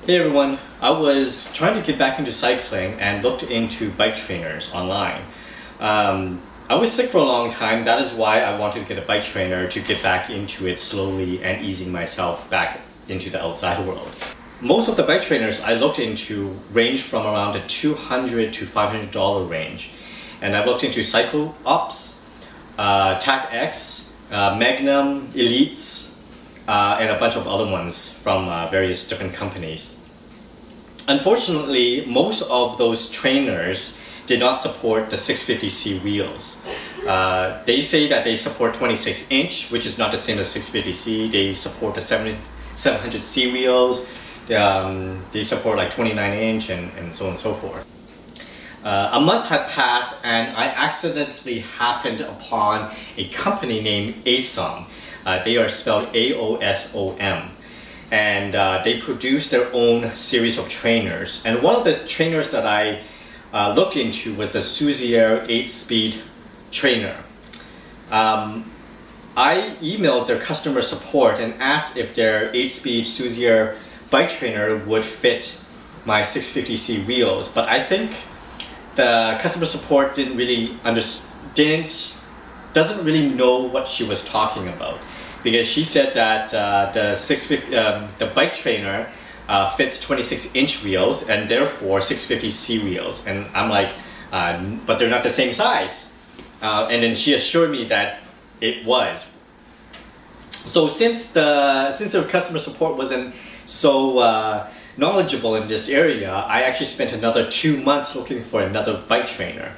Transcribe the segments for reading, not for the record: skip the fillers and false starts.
Hey everyone, I was trying to get back into cycling and looked into bike trainers online. I was sick for a long time, that is why I wanted to get a bike trainer to get back into it slowly and easing myself back into the outside world. Most of the bike trainers I looked into range from around the $200 to $500 range. And I looked into Cycle Ops, TAC-X, Magnum, Elites, and a bunch of other ones from various different companies. Unfortunately, most of those trainers did not support the 650C wheels. They say that they support 26-inch, which is not the same as 650C. They support the 700C wheels. They support like 29-inch and so on and so forth. A month had passed and I accidentally happened upon a company named Aosom. They are spelled Aosom. And they produce their own series of trainers. And one of the trainers that I looked into was the Soozier 8-speed trainer. I emailed their customer support and asked if their 8-speed Soozier bike trainer would fit my 650C wheels, but I think the customer support doesn't really know what she was talking about, because she said that the bike trainer fits 26-inch wheels and therefore 650C wheels, and I'm like, but they're not the same size. And then she assured me that it was. So since the customer support wasn't so knowledgeable in this area, I actually spent another 2 months looking for another bike trainer.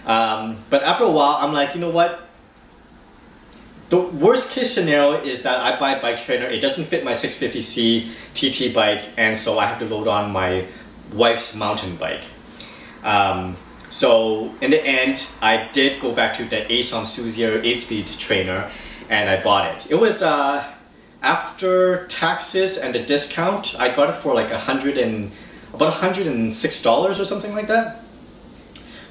But after a while, I'm like, you know what? The worst case scenario is that I buy a bike trainer, it doesn't fit my 650C TT bike, and so I have to load on my wife's mountain bike. So in the end, I did go back to the Aosom Soozier 8-speed trainer, and I bought it. It was after taxes and the discount, I got it for like about $106 or something like that.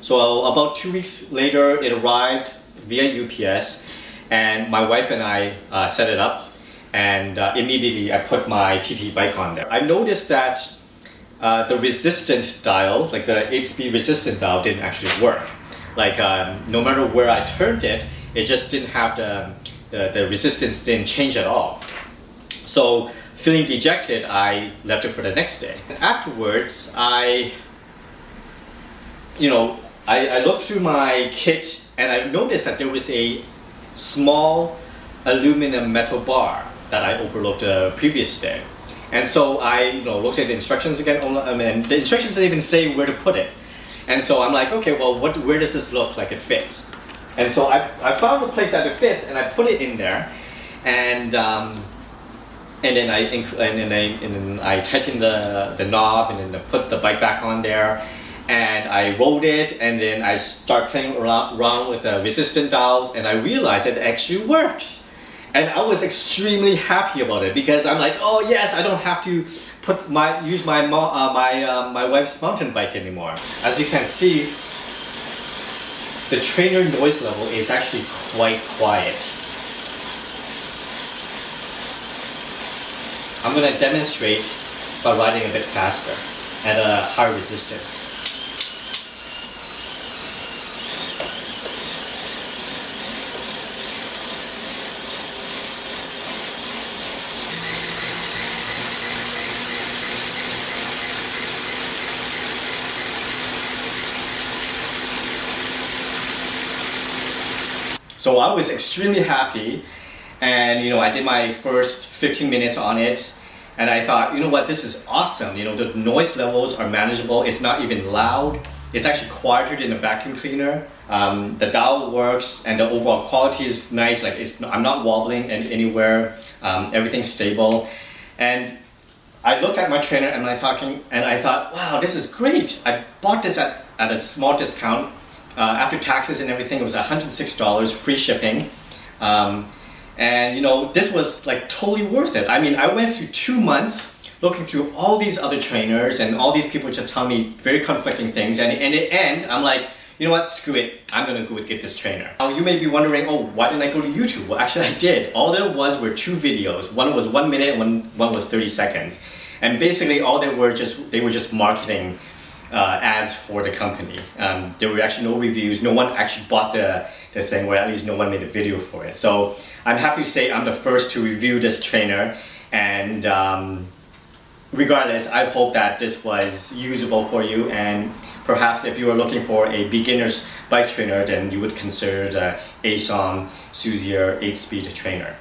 So about 2 weeks later, it arrived via UPS, and my wife and I set it up, and immediately I put my TT bike on there. I noticed that the resistant dial, like the 8-speed resistant dial, didn't actually work. Like no matter where I turned it, it just didn't have the resistance didn't change at all. So feeling dejected, I left it for the next day. Afterwards, I looked through my kit and I noticed that there was a small aluminum metal bar that I overlooked the previous day. And so I looked at the instructions again, and the instructions didn't even say where to put it. And so I'm like, okay, well, where does this look like it fits? And so I found a place that it fits, and I put it in there, and then I tightened the knob, and then I put the bike back on there, and I rolled it, and then I started playing around with the resistant dials, and I realized it actually works. And I was extremely happy about it, because I'm like, oh yes, I don't have to use my wife's mountain bike anymore. As you can see, the trainer noise level is actually quite quiet. I'm going to demonstrate by riding a bit faster at a higher resistance. So I was extremely happy, and I did my first 15 minutes on it, and I thought, you know what, this is awesome. The noise levels are manageable. It's not even loud. It's actually quieter than a vacuum cleaner. The dial works, and the overall quality is nice. Like I'm not wobbling anywhere. Everything's stable, and I looked at my trainer and I thought, wow, this is great. I bought this at a small discount. After taxes and everything, it was $106, free shipping. And this was like totally worth it. I mean, I went through 2 months looking through all these other trainers, and all these people just tell me very conflicting things. And in the end, I'm like, you know what, screw it. I'm gonna go get this trainer. Now you may be wondering, oh, why didn't I go to YouTube? Well, actually I did. All there were 2 videos. One was 1 minute and one was 30 seconds. And basically all they were just marketing ads for the company. There were actually no reviews. No one actually bought the thing, or at least no one made a video for it. So I'm happy to say I'm the first to review this trainer, and regardless, I hope that this was usable for you, and perhaps if you are looking for a beginner's bike trainer, then you would consider the Aosom Soozier 8-speed trainer.